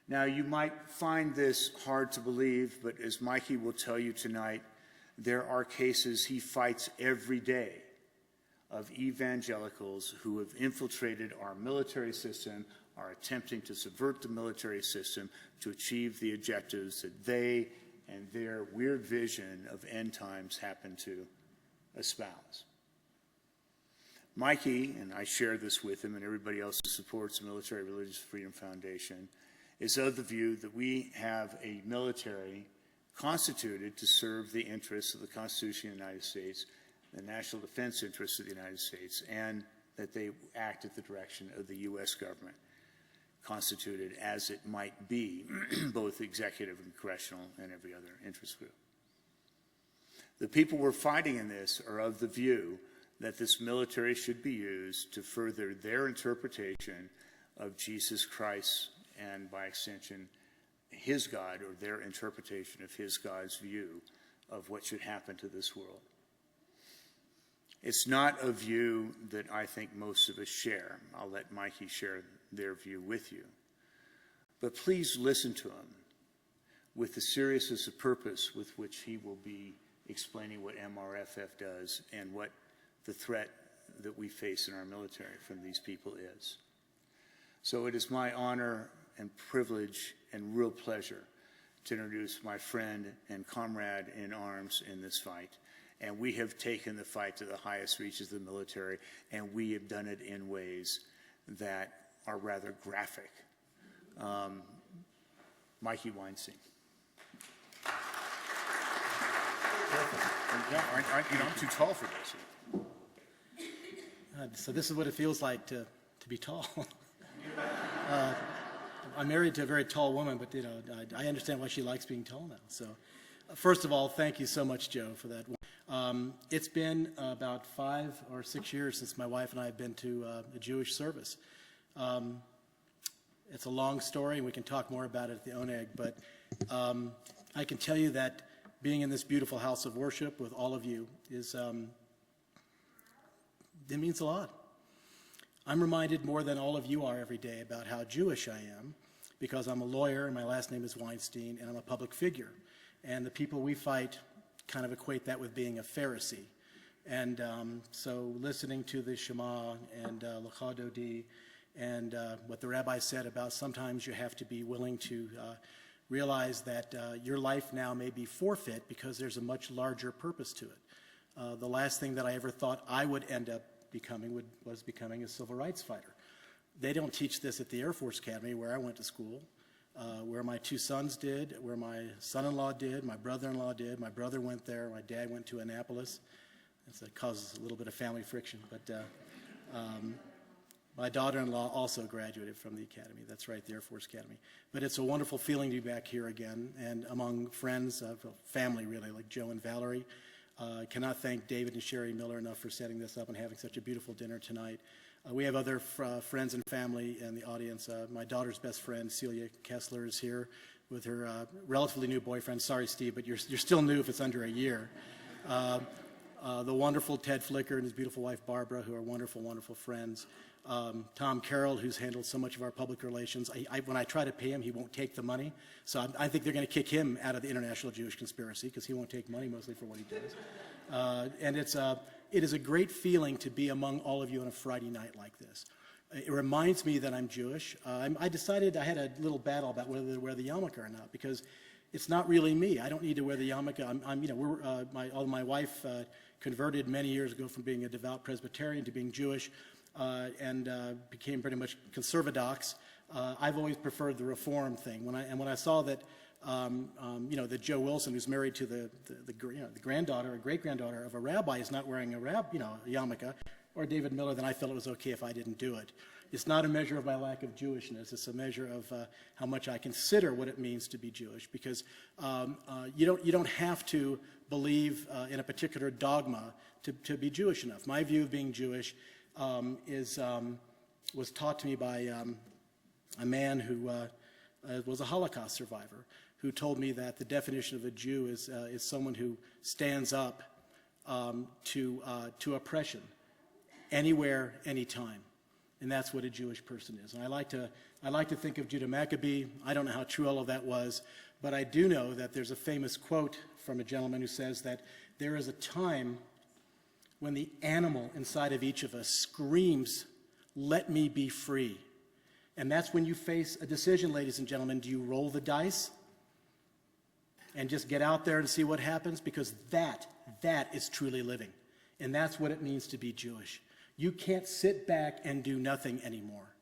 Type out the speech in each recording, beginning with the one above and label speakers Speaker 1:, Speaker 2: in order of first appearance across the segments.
Speaker 1: Now, you might find this hard to believe, but as Mikey will tell you tonight, there are cases he fights every day of evangelicals who have infiltrated our military system, are attempting to subvert the military system to achieve the objectives that they and their weird vision of end times happen to espouse. Mikey, and I share this with him and everybody else who supports the Military Religious Freedom Foundation, is of the view that we have a military constituted to serve the interests of the Constitution of the United States, the national defense interests of the United States, and that they act at the direction of the U.S. government, constituted as it might be, both executive and congressional and every other interest group. The people we're fighting in this are of the view that this military should be used to further their interpretation of Jesus Christ and, by extension, his God, or their interpretation of his God's view of what should happen to this world. It's not a view that I think most of us share. I'll let Mikey share their view with you. But please listen to him with the seriousness of purpose with which he will be explaining what MRFF does and what the threat that we face in our military from these people is. So it is my honor and privilege and real pleasure to introduce my friend and comrade in arms in this fight. And we have taken the fight to the highest reaches of the military, and we have done it in ways that are rather graphic. Mikey Weinstein. I'm too tall for this.
Speaker 2: So this is what it feels like to be tall. I'm married to a very tall woman, but I understand why she likes being tall now. So, first of all, thank you so much, Joe, for that. It's been about 5 or 6 years since my wife and I have been to a Jewish service. It's a long story, and we can talk more about it at the Oneg, but I can tell you that being in this beautiful house of worship with all of you is, it means a lot. I'm reminded more than all of you are every day about how Jewish I am, because I'm a lawyer and my last name is Weinstein and I'm a public figure. And the people we fight kind of equate that with being a Pharisee. And so listening to the Shema and Lecha Dodi and what the rabbi said about sometimes you have to be willing to realize that your life now may be forfeit because there's a much larger purpose to it. The last thing that I ever thought I would end up becoming was becoming a civil rights fighter. They don't teach this at the Air Force Academy where I went to school, where my 2 sons did, where my son-in-law did, my brother-in-law did, my brother went there, my dad went to Annapolis. It causes a little bit of family friction, but my daughter-in-law also graduated from the academy. That's right, the Air Force Academy. But it's a wonderful feeling to be back here again and among friends, family really, like Joe and Valerie. I cannot thank David and Sherry Miller enough for setting this up and having such a beautiful dinner tonight. We have other friends and family in the audience. My daughter's best friend, Celia Kessler, is here with her relatively new boyfriend. Sorry, Steve, but you're still new if it's under a year. The wonderful Ted Flicker and his beautiful wife, Barbara, who are wonderful, wonderful friends. Tom Carroll, who's handled so much of our public relations. When I try to pay him, he won't take the money. So I think they're going to kick him out of the International Jewish Conspiracy because he won't take money mostly for what he does. And it is a great feeling to be among all of you on a Friday night like this. It reminds me that I'm Jewish. I decided I had a little battle about whether to wear the yarmulke or not because it's not really me. I don't need to wear the yarmulke. My wife converted many years ago from being a devout Presbyterian to being Jewish. And became pretty much conservadox. I've always preferred the Reform thing. When I saw that, that Joe Wilson, who's married to the granddaughter or great-granddaughter of a rabbi, is not wearing a yarmulke, or David Miller, then I felt it was okay if I didn't do it. It's not a measure of my lack of Jewishness. It's a measure of how much I consider what it means to be Jewish, because you don't have to believe in a particular dogma to be Jewish enough. My view of being Jewish was taught to me by a man who was a Holocaust survivor, who told me that the definition of a Jew is someone who stands up to oppression, anywhere, anytime. and that's what a Jewish person is. And I like to think of Judah Maccabee. I don't know how true all of that was, but I do know that there's a famous quote from a gentleman who says that there is a time when the animal inside of each of us screams, "Let me be free." And that's when you face a decision, ladies and gentlemen. Do you roll the dice and just get out there and see what happens? Because that is truly living. And that's what it means to be Jewish. You can't sit back and do nothing anymore.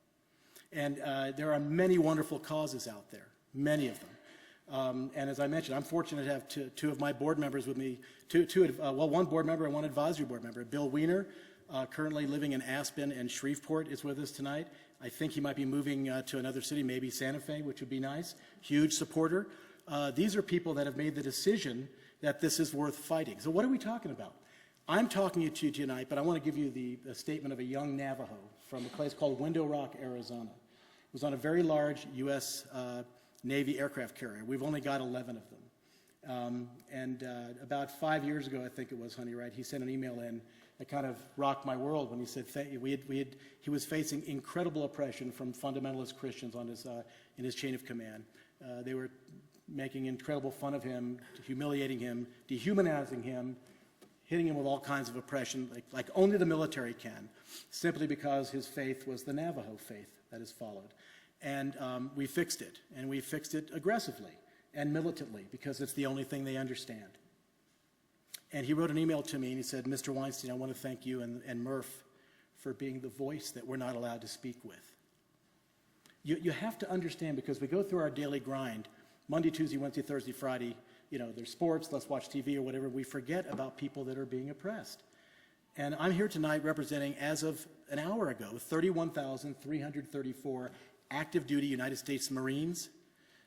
Speaker 2: And there are many wonderful causes out there, many of them. And as I mentioned, I'm fortunate to have two of my board members with me, one board member and one advisory board member. Bill Wiener, currently living in Aspen and Shreveport, is with us tonight. I think he might be moving to another city, maybe Santa Fe, which would be nice. Huge supporter. These are people that have made the decision that this is worth fighting. So what are we talking about? I'm talking to you tonight, but I want to give you the statement of a young Navajo from a place called Window Rock, Arizona. It was on a very large U.S. Navy aircraft carrier. We've only got 11 of them. About 5 years ago, I think it was, honey, right, he sent an email in that kind of rocked my world when he said he was facing incredible oppression from fundamentalist Christians on in his chain of command. They were making incredible fun of him, humiliating him, dehumanizing him, hitting him with all kinds of oppression, like only the military can, simply because his faith was the Navajo faith that is followed. And we fixed it, and we fixed it aggressively and militantly because it's the only thing they understand. And he wrote an email to me, and he said, "Mr. Weinstein, I want to thank you and MRFF for being the voice that we're not allowed to speak with." You have to understand, because we go through our daily grind, Monday, Tuesday, Wednesday, Thursday, Friday, there's sports, let's watch TV or whatever. We forget about people that are being oppressed. And I'm here tonight representing, as of an hour ago, 31,334 active duty United States Marines,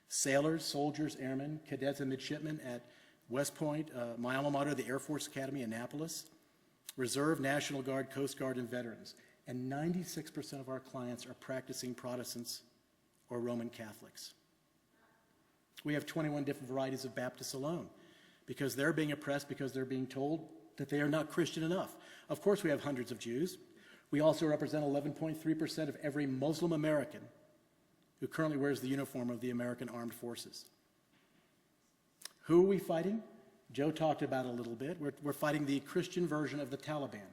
Speaker 2: sailors, soldiers, airmen, cadets, and midshipmen at West Point, my alma mater, the Air Force Academy, Annapolis, Reserve, National Guard, Coast Guard, and veterans. And 96% of our clients are practicing Protestants or Roman Catholics. We have 21 different varieties of Baptists alone because they're being oppressed because they're being told that they are not Christian enough. Of course, we have hundreds of Jews. We also represent 11.3% of every Muslim American who currently wears the uniform of the American Armed Forces. Who are we fighting? Joe talked about it a little bit. We're fighting the Christian version of the Taliban.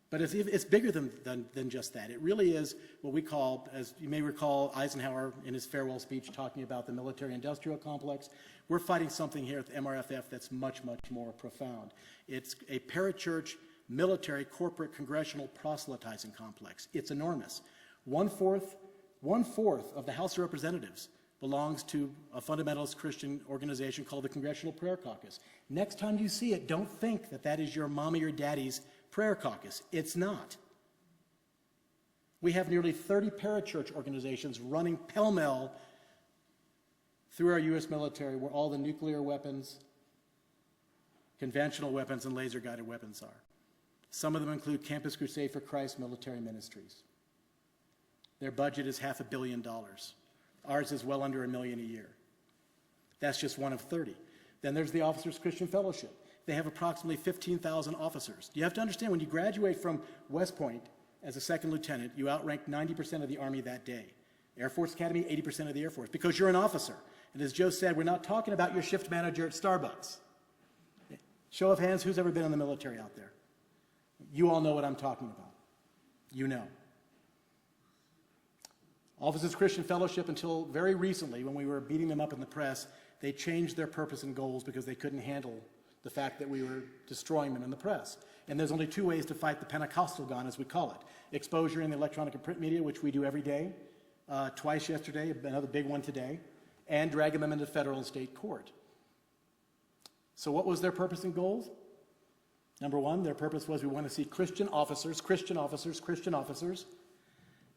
Speaker 2: But it's bigger than just that. It really is what we call, as you may recall, Eisenhower in his farewell speech talking about the military-industrial complex. We're fighting something here at the MRFF that's much, much more profound. It's a parachurch, military, corporate, congressional proselytizing complex. It's enormous. One-fourth of the House of Representatives belongs to a fundamentalist Christian organization called the Congressional Prayer Caucus. Next time you see it, don't think that that is your mommy or daddy's prayer caucus. It's not. We have nearly 30 parachurch organizations running pell-mell through our U.S. military where all the nuclear weapons, conventional weapons, and laser-guided weapons are. Some of them include Campus Crusade for Christ Military Ministries. Their budget is $500 million. Ours is well under $1 million a year. That's just one of 30. Then there's the Officers Christian Fellowship. They have approximately 15,000 officers. You have to understand, when you graduate from West Point as a second lieutenant, you outrank 90% of the Army that day. Air Force Academy, 80% of the Air Force, because you're an officer. And as Joe said, we're not talking about your shift manager at Starbucks. Show of hands, who's ever been in the military out there? You all know what I'm talking about. You know. Officers Christian Fellowship, until very recently, when we were beating them up in the press, they changed their purpose and goals because they couldn't handle the fact that we were destroying them in the press. And there's only two ways to fight the Pentecostal gun, as we call it. Exposure in the electronic and print media, which we do every day, twice yesterday, another big one today, and dragging them into federal and state court. So what was their purpose and goals? Number one, their purpose was, we want to see Christian officers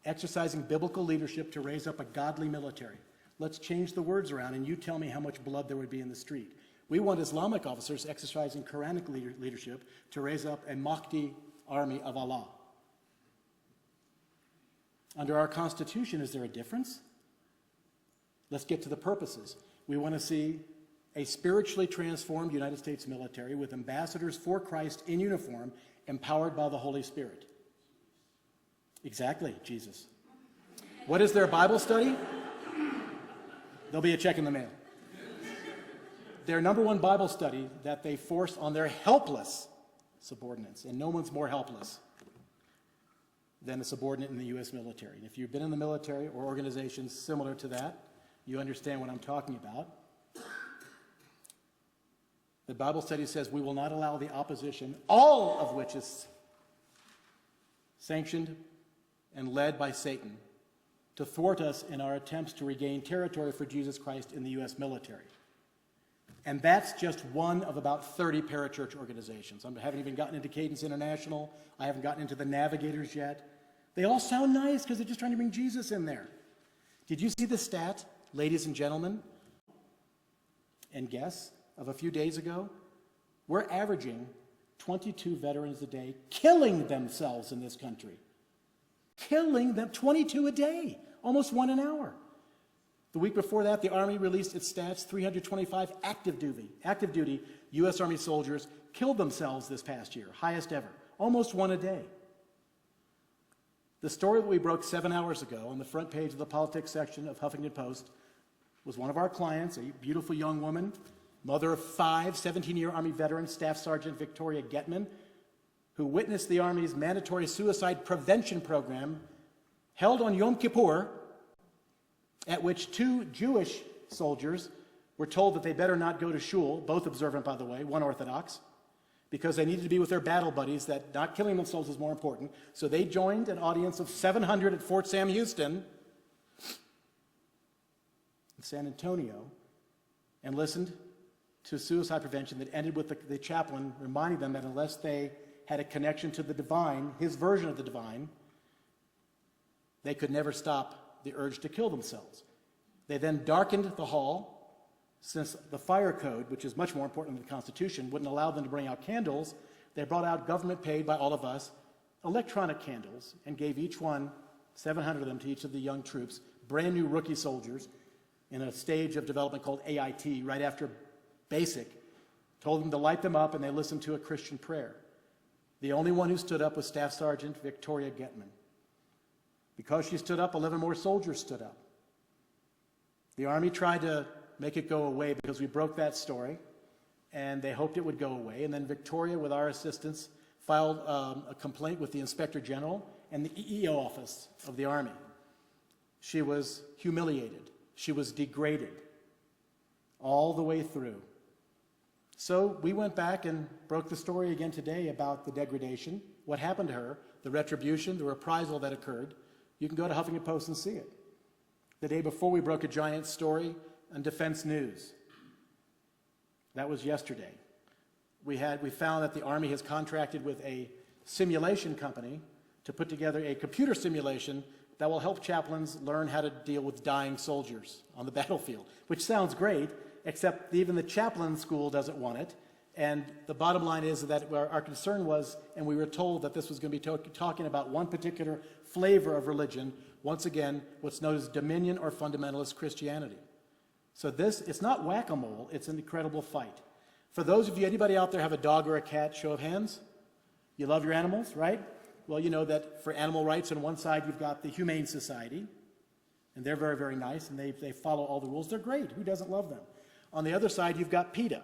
Speaker 2: exercising biblical leadership to raise up a godly military. Let's change the words around, and you tell me how much blood there would be in the street. We want Islamic officers exercising Quranic leadership to raise up a Mahdi army of Allah. Under our Constitution, is there a difference? Let's get to the purposes. We want to see a spiritually transformed United States military with ambassadors for Christ in uniform, empowered by the Holy Spirit. Exactly, Jesus. What is their Bible study? There'll be a check in the mail. Their number one Bible study that they forced on their helpless subordinates, and no one's more helpless than a subordinate in the U.S. military. And if you've been in the military or organizations similar to that, you understand what I'm talking about. The Bible study says we will not allow the opposition, all of which is sanctioned and led by Satan, to thwart us in our attempts to regain territory for Jesus Christ in the U.S. military. And that's just one of about 30 parachurch organizations. I haven't even gotten into Cadence International. I haven't gotten into the Navigators yet. They all sound nice because they're just trying to bring Jesus in there. Did you see the stat, ladies and gentlemen, and guests, of a few days ago? We're averaging 22 veterans a day killing themselves in this country. Killing them, 22 a day, almost one an hour. The week before that, the Army released its stats. 325 active duty U.S. Army soldiers killed themselves this past year, highest ever, almost one a day. The story that we broke 7 hours ago on the front page of the politics section of Huffington Post was one of our clients, a beautiful young woman, mother of 5, 17-year Army veteran, Staff Sergeant Victoria Getman, who witnessed the Army's mandatory suicide prevention program held on Yom Kippur, at which 2 Jewish soldiers were told that they better not go to shul, both observant, by the way, one Orthodox, because they needed to be with their battle buddies, that not killing themselves is more important. So they joined an audience of 700 at Fort Sam Houston in San Antonio and listened to suicide prevention that ended with the chaplain reminding them that unless they had a connection to the divine, his version of the divine, they could never stop the urge to kill themselves. They then darkened the hall, since the fire code, which is much more important than the Constitution, wouldn't allow them to bring out candles. They brought out government-paid by all of us electronic candles and gave each one, 700 of them, to each of the young troops, brand new rookie soldiers, in a stage of development called AIT, right after basic, told them to light them up, and they listened to a Christian prayer. The only one who stood up was Staff Sergeant Victoria Getman. Because she stood up, 11 more soldiers stood up. The Army tried to make it go away because we broke that story, and they hoped it would go away. And then Victoria, with our assistance, filed a complaint with the Inspector General and the EEO office of the Army. She was humiliated. She was degraded all the way through. So we went back and broke the story again today about the degradation, what happened to her, the retribution, the reprisal that occurred. You can go to Huffington Post and see it. The day before, we broke a giant story on Defense News. That was yesterday. We found that the Army has contracted with a simulation company to put together a computer simulation that will help chaplains learn how to deal with dying soldiers on the battlefield, which sounds great, except even the chaplain school doesn't want it. And the bottom line is that our concern was, and we were told that this was going to be talking about one particular flavor of religion, once again, what's known as dominion or fundamentalist Christianity. So it's not whack-a-mole, it's an incredible fight. For those of you, anybody out there have a dog or a cat? Show of hands. You love your animals, right? Well, you know that for animal rights, on one side you've got the Humane Society, and they're very, very nice, and they follow all the rules. They're great. Who doesn't love them? On the other side, you've got PETA.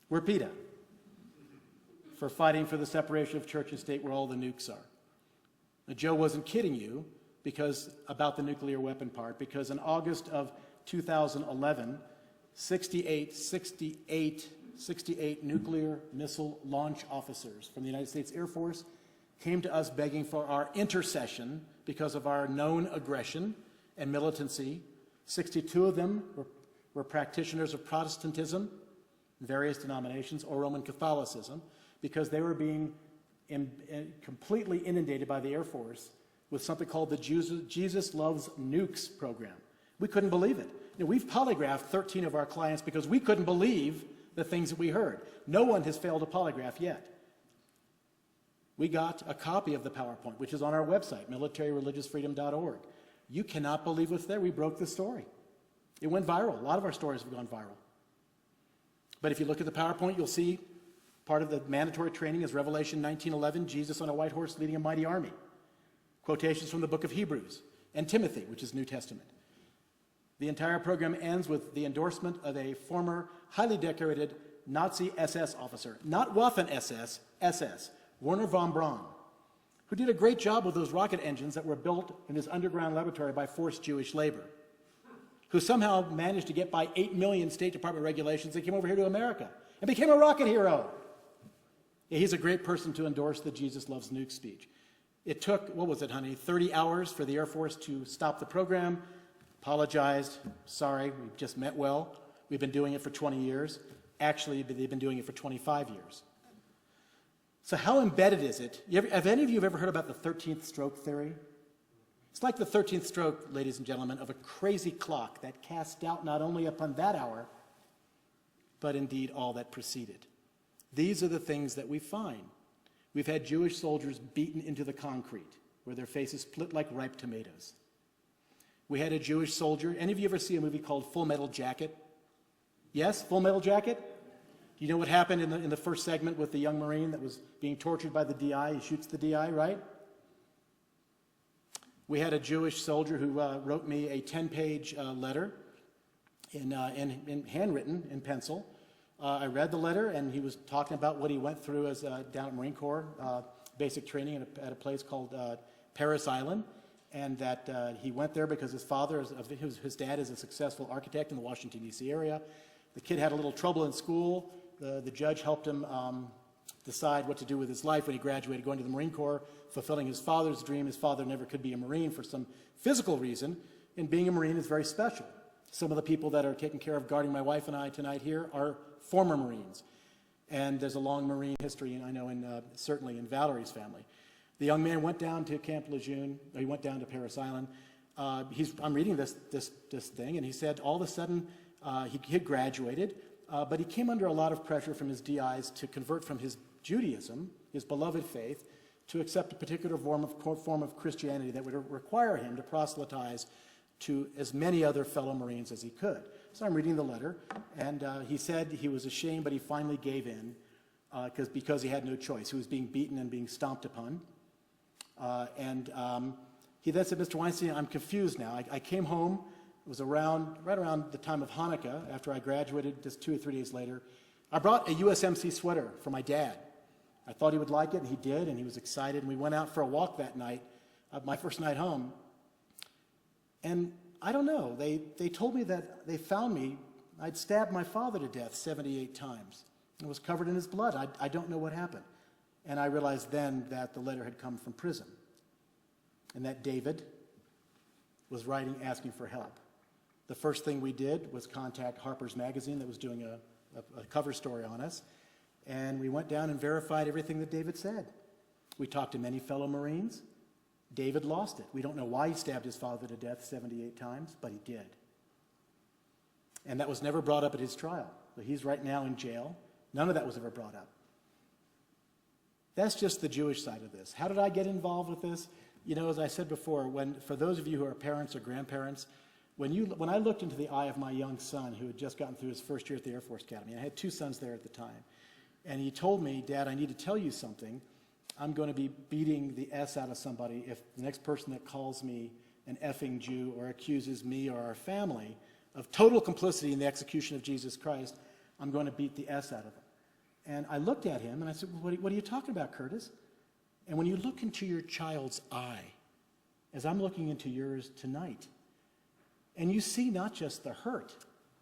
Speaker 2: We're PETA, for fighting for the separation of church and state where all the nukes are. Now, Joe wasn't kidding you about the nuclear weapon part, because in August of 2011, 68 nuclear missile launch officers from the United States Air Force came to us begging for our intercession because of our known aggression and militancy. 62 of them were practitioners of Protestantism, various denominations, or Roman Catholicism, because they were being completely inundated by the Air Force with something called the Jesus Loves Nukes program. We couldn't believe it. We've polygraphed 13 of our clients because we couldn't believe the things that we heard. No one has failed a polygraph yet. We got a copy of the PowerPoint, which is on our website, militaryreligiousfreedom.org. You cannot believe what's there. We broke the story. It went viral. A lot of our stories have gone viral. But if you look at the PowerPoint, you'll see Part of the mandatory training is Revelation 19:11, Jesus on a white horse leading a mighty army. Quotations from the book of Hebrews and Timothy, which is New Testament. The entire program ends with the endorsement of a former highly decorated Nazi SS officer, not Waffen-SS, SS, Werner von Braun, who did a great job with those rocket engines that were built in his underground laboratory by forced Jewish labor, who somehow managed to get by 8 million State Department regulations and came over here to America and became a rocket hero. Yeah, he's a great person to endorse the Jesus Loves Nukes speech. It took, 30 hours for the Air Force to stop the program. Apologized, sorry, we just meant well. We've been doing it for 20 years. Actually, they've been doing it for 25 years. So how embedded is it? Have any of you ever heard about the 13th stroke theory? It's like the 13th stroke, ladies and gentlemen, of a crazy clock that casts doubt not only upon that hour, but indeed all that preceded. These are the things that we find. We've had Jewish soldiers beaten into the concrete, where their faces split like ripe tomatoes. We had a Jewish soldier. Any of you ever see a movie called Full Metal Jacket? Yes, Full Metal Jacket? You know what happened in the first segment with the young Marine that was being tortured by the DI? He shoots the DI, right? We had a Jewish soldier who wrote me a 10-page letter in handwritten in pencil. I read the letter, and he was talking about what he went through as down at Marine Corps basic training at a place called Parris Island, and that he went there because his father, his dad is a successful architect in the Washington, D.C. area. The kid had a little trouble in school. The judge helped him decide what to do with his life when he graduated, going to the Marine Corps, fulfilling his father's dream. His father never could be a Marine for some physical reason, and being a Marine is very special. Some of the people that are taking care of guarding my wife and I tonight here are former Marines, and there's a long Marine history, I know, certainly in Valerie's family. The young man went down to Camp Lejeune. He went down to Parris Island. I'm reading this thing, and he said all of a sudden he had graduated, but he came under a lot of pressure from his DIs to convert from his Judaism, his beloved faith, to accept a particular form of Christianity that would require him to proselytize to as many other fellow Marines as he could. So I'm reading the letter, and he said he was ashamed, but he finally gave in because he had no choice. He was being beaten and being stomped upon. He then said, Mr. Weinstein, I'm confused now. I came home. It was right around the time of Hanukkah, after I graduated, just 2 or 3 days later. I brought a USMC sweater for my dad. I thought he would like it, and he did, and he was excited. And we went out for a walk that night, my first night home. And I don't know, they told me that they found me. I'd stabbed my father to death 78 times. It was covered in his blood. I don't know what happened. And I realized then that the letter had come from prison, and that David was writing asking for help. The first thing we did was contact Harper's Magazine that was doing a cover story on us, and we went down and verified everything that David said. We talked to many fellow Marines. David lost it. We don't know why he stabbed his father to death 78 times, but he did. And that was never brought up at his trial. So he's right now in jail. None of that was ever brought up. That's just the Jewish side of this. How did I get involved with this? You know, as I said before, for those of you who are parents or grandparents, when I looked into the eye of my young son, who had just gotten through his first year at the Air Force Academy, I had 2 sons there at the time, and he told me, Dad, I need to tell you something. I'm going to be beating the S out of somebody if the next person that calls me an effing Jew or accuses me or our family of total complicity in the execution of Jesus Christ, I'm going to beat the S out of them. And I looked at him and I said, well, what are you talking about, Curtis? And when you look into your child's eye, as I'm looking into yours tonight, and you see not just the hurt,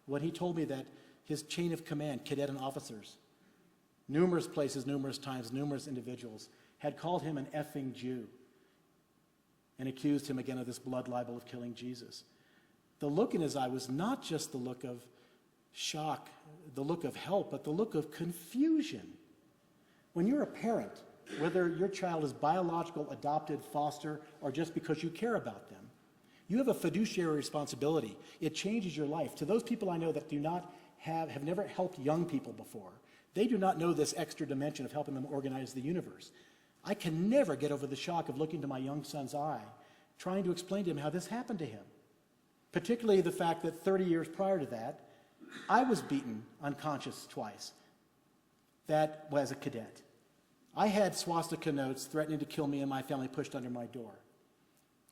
Speaker 2: when he told me that his chain of command, cadet and officers, numerous places, numerous times, numerous individuals, had called him an effing Jew and accused him again of this blood libel of killing Jesus. The look in his eye was not just the look of shock, the look of help, but the look of confusion. When you're a parent, whether your child is biological, adopted, foster, or just because you care about them, you have a fiduciary responsibility. It changes your life. To those people I know that have never helped young people before, they do not know this extra dimension of helping them organize the universe. I can never get over the shock of looking to my young son's eye, trying to explain to him how this happened to him. Particularly the fact that 30 years prior to that, I was beaten unconscious twice. that was a cadet. I had swastika notes threatening to kill me and my family pushed under my door.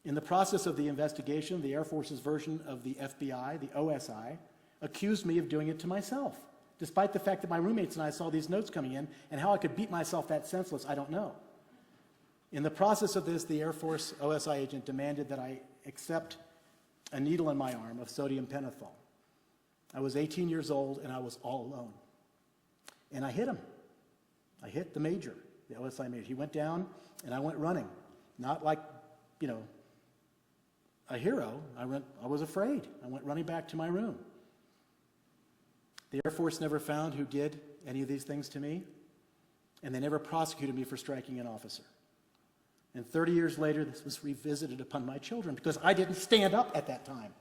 Speaker 2: In the process of the investigation, the Air Force's version of the FBI, the OSI, accused me of doing it to myself, despite the fact that my roommates and I saw these notes coming in, and how I could beat myself that senseless, I don't know. In the process of this, the Air Force OSI agent demanded that I accept a needle in my arm of sodium pentothal. I was 18 years old, and I was all alone. And I hit him. I hit the major, the OSI major. He went down, and I went running. Not like, a hero. I was afraid. I went running back to my room. The Air Force never found who did any of these things to me, and they never prosecuted me for striking an officer. And 30 years later, this was revisited upon my children because I didn't stand up at that time.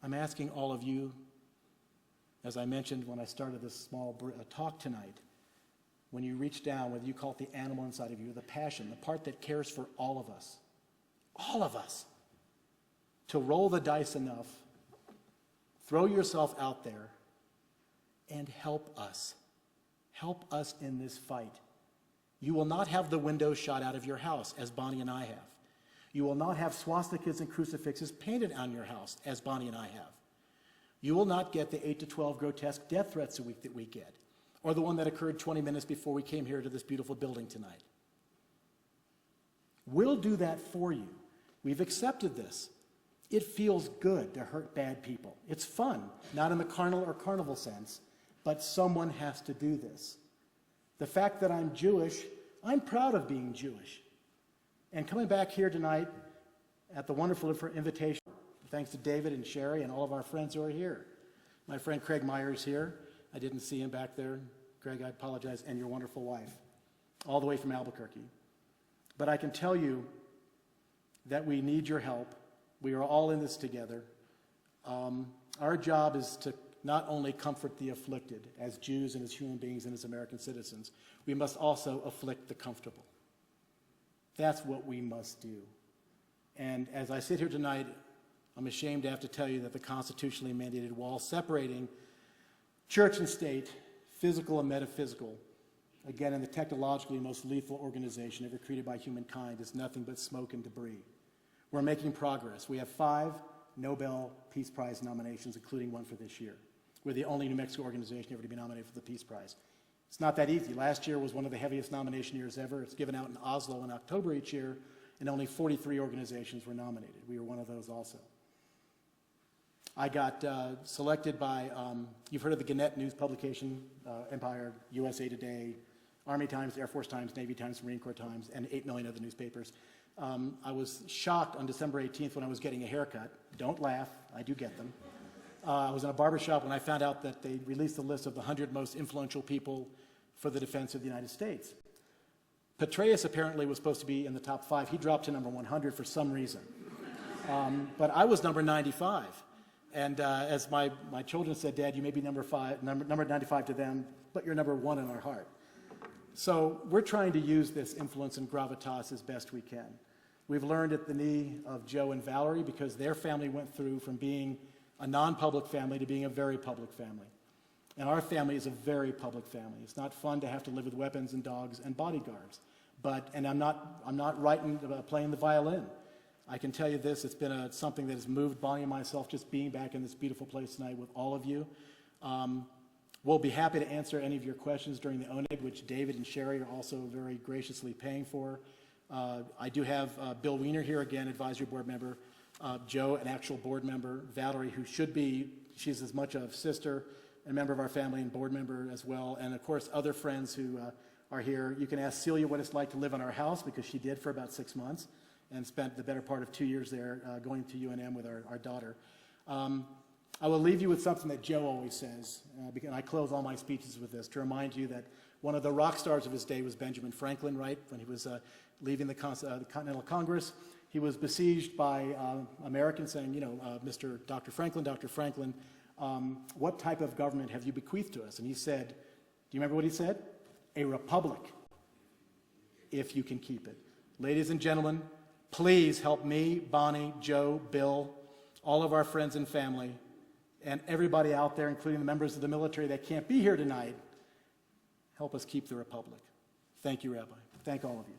Speaker 2: I'm asking all of you, as I mentioned when I started this small talk tonight, when you reach down, whether you call it the animal inside of you, the passion, the part that cares for all of us, to roll the dice enough, throw yourself out there, and help us. Help us in this fight. You will not have the windows shot out of your house, as Bonnie and I have. You will not have swastikas and crucifixes painted on your house, as Bonnie and I have. You will not get the 8 to 12 grotesque death threats a week that we get, or the one that occurred 20 minutes before we came here to this beautiful building tonight. We'll do that for you. We've accepted this. It feels good to hurt bad people. It's fun, not in the carnal or carnival sense, but someone has to do this. The fact that I'm Jewish, I'm proud of being Jewish. And coming back here tonight at the wonderful invitation, thanks to David and Sherry and all of our friends who are here. My friend Craig Myers here. I didn't see him back there. Craig, I apologize, and your wonderful wife, all the way from Albuquerque. But I can tell you that we need your help. We are all in this together. Our job is to not only comfort the afflicted as Jews and as human beings and as American citizens, we must also afflict the comfortable. That's what we must do. And as I sit here tonight, I'm ashamed to have to tell you that the constitutionally mandated wall separating church and state, physical and metaphysical, again, in the technologically most lethal organization ever created by humankind, is nothing but smoke and debris. We're making progress. We have 5 Nobel Peace Prize nominations, including one for this year. We're the only New Mexico organization ever to be nominated for the Peace Prize. It's not that easy. Last year was one of the heaviest nomination years ever. It's given out in Oslo in October each year, and only 43 organizations were nominated. We were one of those also. I got selected by, you've heard of the Gannett news publication, Empire, USA Today, Army Times, Air Force Times, Navy Times, Marine Corps Times, and 8 million other newspapers. I was shocked on December 18th when I was getting a haircut. Don't laugh, I do get them. I was in a barbershop when I found out that they released a list of the 100 most influential people for the defense of the United States. Petraeus apparently was supposed to be in the top 5. He dropped to number 100 for some reason. But I was number 95. And as my children said, Dad, you may be number 95 to them, but you're number 1 in our heart. So we're trying to use this influence and gravitas as best we can. We've learned at the knee of Joe and Valerie, because their family went through from being a non-public family to being a very public family. And our family is a very public family. It's not fun to have to live with weapons and dogs and bodyguards. And I'm not writing, playing the violin. I can tell you this, it's been something that has moved Bonnie and myself, just being back in this beautiful place tonight with all of you. We'll be happy to answer any of your questions during the ONEG, which David and Sherry are also very graciously paying for. I do have Bill Wiener here again, advisory board member, Joe, an actual board member, Valerie, who should be, she's as much a sister, a member of our family and board member as well, and of course other friends who are here. You can ask Celia what it's like to live in our house, because she did for about 6 months and spent the better part of 2 years there going to UNM with our daughter. I will leave you with something that Joe always says, and I close all my speeches with this, to remind you that one of the rock stars of his day was Benjamin Franklin, right? When he was leaving the Continental Congress, he was besieged by Americans saying, Dr. Franklin, what type of government have you bequeathed to us? And he said, do you remember what he said? A republic, if you can keep it. Ladies and gentlemen, please help me, Bonnie, Joe, Bill, all of our friends and family and everybody out there, including the members of the military that can't be here tonight, help us keep the republic. Thank you, Rabbi. Thank all of you.